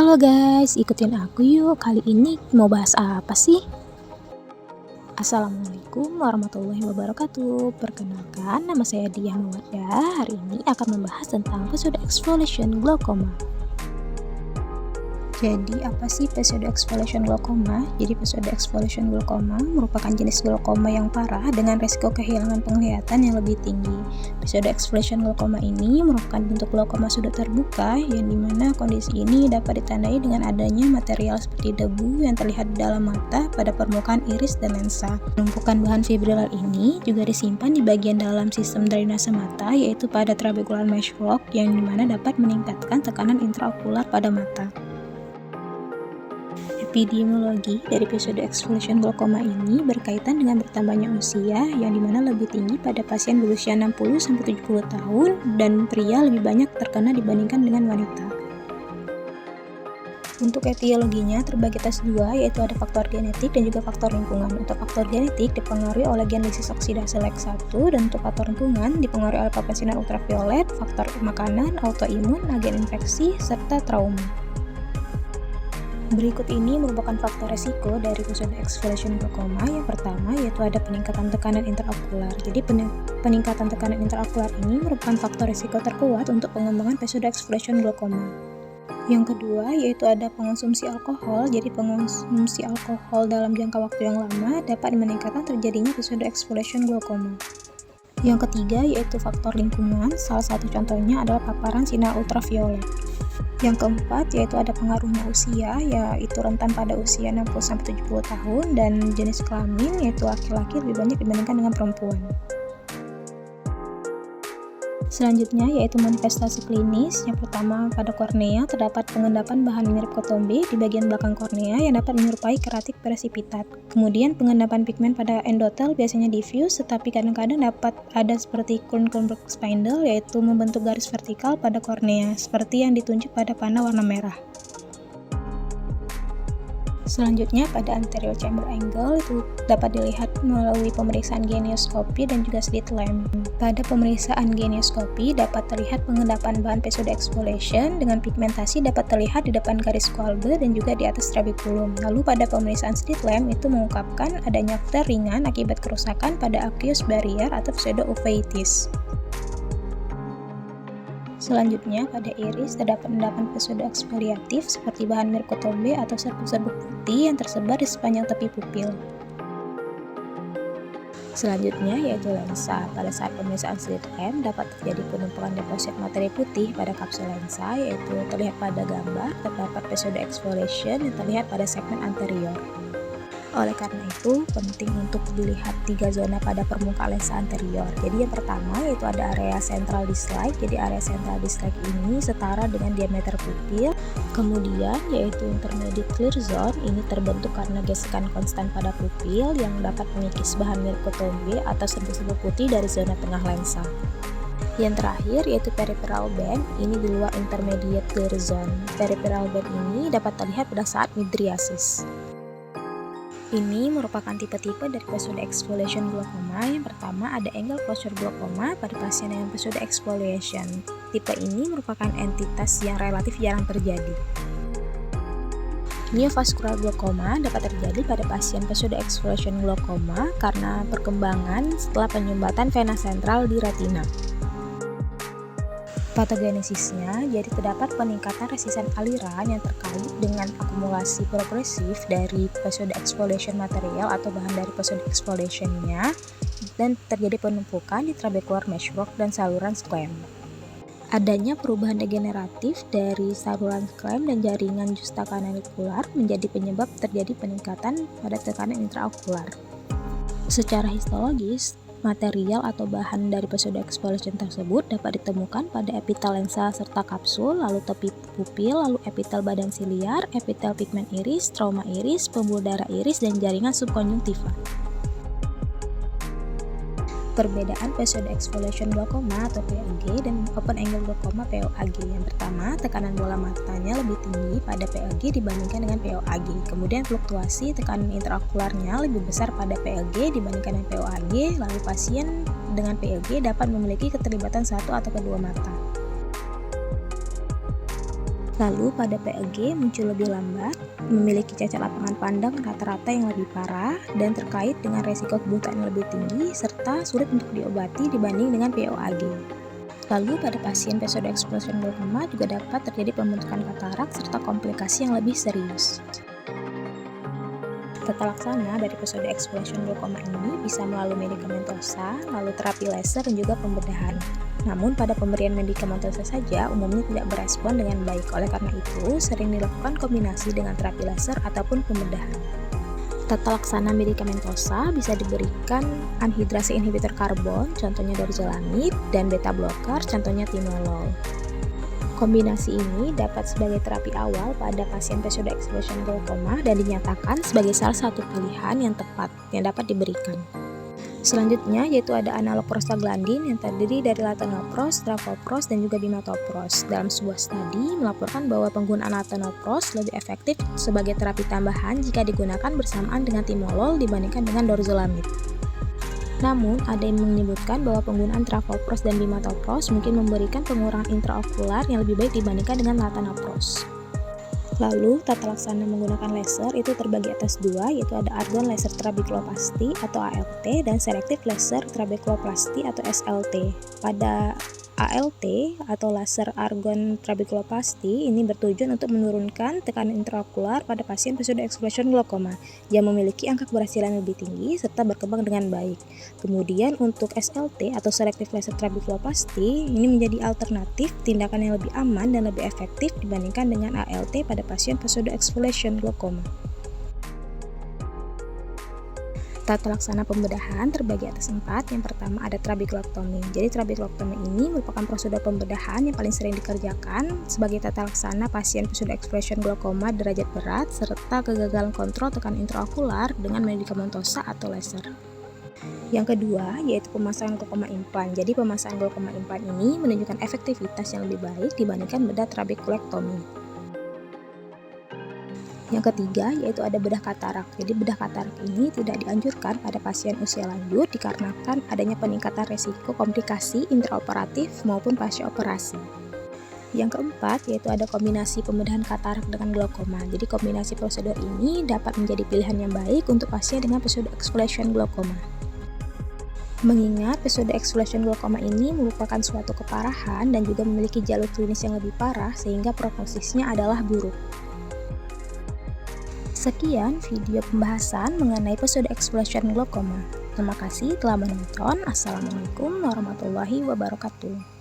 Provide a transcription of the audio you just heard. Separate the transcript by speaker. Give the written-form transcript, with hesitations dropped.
Speaker 1: Halo guys, ikutin aku yuk. Kali ini mau bahas apa sih? Assalamualaikum warahmatullahi wabarakatuh. Perkenalkan, nama saya Diah Mawardah. Hari ini akan membahas tentang pseudoexfoliation glaucoma. Jadi apa sih pseudoexfoliation glaucoma? Jadi pseudoexfoliation glaucoma merupakan jenis glaukoma yang parah dengan risiko kehilangan penglihatan yang lebih tinggi. Pseudoexfoliation glaucoma ini merupakan bentuk glaukoma sudut terbuka yang dimana kondisi ini dapat ditandai dengan adanya material seperti debu yang terlihat di dalam mata pada permukaan iris dan lensa. Penumpukan bahan fibrilar ini juga disimpan di bagian dalam sistem drainase mata, yaitu pada trabecular meshwork yang dimana dapat meningkatkan tekanan intraokular pada mata. Epidemiologi dari pseudoexfoliation glaucoma ini berkaitan dengan bertambahnya usia yang dimana lebih tinggi pada pasien berusia 60-70 tahun dan pria lebih banyak terkena dibandingkan dengan wanita. Untuk etiologinya terbagi atas dua, yaitu ada faktor genetik dan juga faktor lingkungan. Untuk faktor genetik dipengaruhi oleh gen lisis oksidasi LEK1 dan untuk faktor lingkungan dipengaruhi oleh paparan sinar ultraviolet, faktor makanan, autoimun, agen infeksi, serta trauma. Berikut ini merupakan faktor resiko dari pseudoexfoliation glaucoma. Yang pertama yaitu ada peningkatan tekanan intraokular. Jadi peningkatan tekanan intraokular ini merupakan faktor resiko terkuat untuk pengembangan pseudoexfoliation glaucoma. Yang kedua yaitu ada pengonsumsi alkohol. Jadi pengonsumsi alkohol dalam jangka waktu yang lama dapat meningkatkan terjadinya pseudoexfoliation glaucoma. Yang ketiga yaitu faktor lingkungan. Salah satu contohnya adalah paparan sinar ultraviolet. Yang keempat yaitu ada pengaruhnya usia, yaitu rentan pada usia 60-70 tahun dan jenis kelamin yaitu laki-laki lebih banyak dibandingkan dengan perempuan. Selanjutnya yaitu manifestasi klinis. Yang pertama pada kornea terdapat pengendapan bahan mirip kotombe di bagian belakang kornea yang dapat menyerupai keratik presipitat. Kemudian pengendapan pigmen pada endotel biasanya diffuse, tetapi kadang-kadang dapat ada seperti Kronenberg spindle, yaitu membentuk garis vertikal pada kornea seperti yang ditunjuk pada panah warna merah. Selanjutnya pada anterior chamber angle itu dapat dilihat melalui pemeriksaan genioskopi dan juga slit lamp. Pada pemeriksaan genioskopi dapat terlihat pengendapan bahan pseudoexfoliation dengan pigmentasi dapat terlihat di depan garis Kolbe dan juga di atas trabeculum. Lalu pada pemeriksaan slit lamp itu mengungkapkan adanya flare ringan akibat kerusakan pada aqueous barrier atau pseudouveitis. Selanjutnya, pada iris terdapat endapan pseudoexfoliatif seperti bahan mirip kotombe atau serbuk-serbuk putih yang tersebar di sepanjang tepi pupil. Selanjutnya yaitu lensa. Pada saat pemeriksaan slit lamp dapat terjadi penumpukan deposit materi putih pada kapsul lensa, yaitu terlihat pada gambar terdapat pseudoexfoliation yang terlihat pada segmen anterior. Oleh karena itu, penting untuk dilihat 3 zona pada permukaan lensa anterior. Jadi yang pertama yaitu ada area central dislike. Jadi area central dislike ini setara dengan diameter pupil. Kemudian yaitu intermediate clear zone, ini terbentuk karena gesekan konstan pada pupil yang dapat mengikis bahan mirip kotombe atau serbuk-serbuk putih dari zona tengah lensa. Yang terakhir yaitu peripheral band, ini di luar intermediate clear zone. Peripheral band ini dapat terlihat pada saat mydriasis. Ini merupakan tipe-tipe dari pseudoexfoliation glaucoma. Yang pertama ada angle closure glaucoma pada pasien dengan pseudoexfoliation. Tipe ini merupakan entitas yang relatif jarang terjadi. Neovascular glaucoma dapat terjadi pada pasien pseudoexfoliation glaucoma karena perkembangan setelah penyumbatan vena sentral di retina. Patogenesisnya, jadi terdapat peningkatan resisten aliran yang terkait dengan akumulasi progresif dari pseudoexfoliation material atau bahan dari pseudoexfoliation-nya dan terjadi penumpukan di trabecular meshwork dan saluran squam. Adanya perubahan degeneratif dari saluran squam dan jaringan justacanalikular menjadi penyebab terjadi peningkatan pada tekanan intraokular. Secara histologis, material atau bahan dari pseudoexfoliation tersebut dapat ditemukan pada epitel lensa serta kapsul, lalu tepi pupil, lalu epitel badan siliar, epitel pigmen iris, trauma iris, pembuluh darah iris, dan jaringan subkonjungtiva. Perbedaan pseudoexfoliation glaucoma atau PAG dan open angle glaucoma POAG. Yang pertama, tekanan bola matanya lebih tinggi pada PAG dibandingkan dengan POAG. Kemudian fluktuasi tekanan intraokularnya lebih besar pada PAG dibandingkan dengan POAG. Lalu pasien dengan PAG dapat memiliki keterlibatan satu atau kedua mata. Lalu pada PEG muncul lebih lambat, memiliki cacat lapangan pandang rata-rata yang lebih parah, dan terkait dengan resiko kebutaan yang lebih tinggi, serta sulit untuk diobati dibanding dengan POAG. Lalu pada pasien pseudoexpression glaukoma juga dapat terjadi pembentukan katarak serta komplikasi yang lebih serius. Tata laksana dari pseudoexpression glaukoma ini bisa melalui medikamentosa, lalu terapi laser dan juga pembedahan. Namun pada pemberian medikamentosa saja umumnya tidak berespon dengan baik, oleh karena itu sering dilakukan kombinasi dengan terapi laser ataupun pembedahan. Tata laksana medikamentosa bisa diberikan anhidrasi inhibitor karbon, contohnya dorzolamid, dan beta blocker, contohnya timolol. Kombinasi ini dapat sebagai terapi awal pada pasien pseudoexpression glaukoma dan dinyatakan sebagai salah satu pilihan yang tepat yang dapat diberikan. Selanjutnya yaitu ada analog prostaglandin yang terdiri dari latanopros, travoprost, dan juga bimatopros. Dalam sebuah studi melaporkan bahwa penggunaan latanopros lebih efektif sebagai terapi tambahan jika digunakan bersamaan dengan timolol dibandingkan dengan dorzolamid. Namun, ada yang menyebutkan bahwa penggunaan travoprost dan bimatopros mungkin memberikan pengurangan intraokular yang lebih baik dibandingkan dengan latanopros. Lalu, tata laksana menggunakan laser itu terbagi atas dua, yaitu ada argon laser trabekuloplasti atau ALT dan selektif laser trabekuloplasti atau SLT. Pada ALT atau laser argon trabekuloplasti ini bertujuan untuk menurunkan tekanan intraokular pada pasien pseudoexpression glaukoma yang memiliki angka keberhasilan lebih tinggi serta berkembang dengan baik. Kemudian untuk SLT atau selektif laser trabekuloplasti ini menjadi alternatif tindakan yang lebih aman dan lebih efektif dibandingkan dengan ALT pada pasien pseudoexpression glaukoma. Tata laksana pembedahan terbagi atas 4. Yang pertama ada trabekulektomi. Jadi trabekulektomi ini merupakan prosedur pembedahan yang paling sering dikerjakan sebagai tata laksana pasien pseudoexpression glaukoma derajat berat serta kegagalan kontrol tekanan intraokular dengan medikamentosa atau laser. Yang kedua yaitu pemasangan glaukoma implan. Jadi pemasangan glaukoma implan ini menunjukkan efektivitas yang lebih baik dibandingkan bedah trabekulektomi. Yang ketiga yaitu ada bedah katarak. Jadi bedah katarak ini tidak dianjurkan pada pasien usia lanjut dikarenakan adanya peningkatan resiko komplikasi intraoperatif maupun pasca operasi. Yang keempat yaitu ada kombinasi pembedahan katarak dengan glaukoma. Jadi kombinasi prosedur ini dapat menjadi pilihan yang baik untuk pasien dengan pseudoexpression glaukoma. Mengingat pseudoexpression glaukoma ini merupakan suatu keparahan dan juga memiliki jalur klinis yang lebih parah sehingga prognosisnya adalah buruk. Sekian video pembahasan mengenai pseudoexpression glaukoma. Terima kasih telah menonton. Assalamualaikum warahmatullahi wabarakatuh.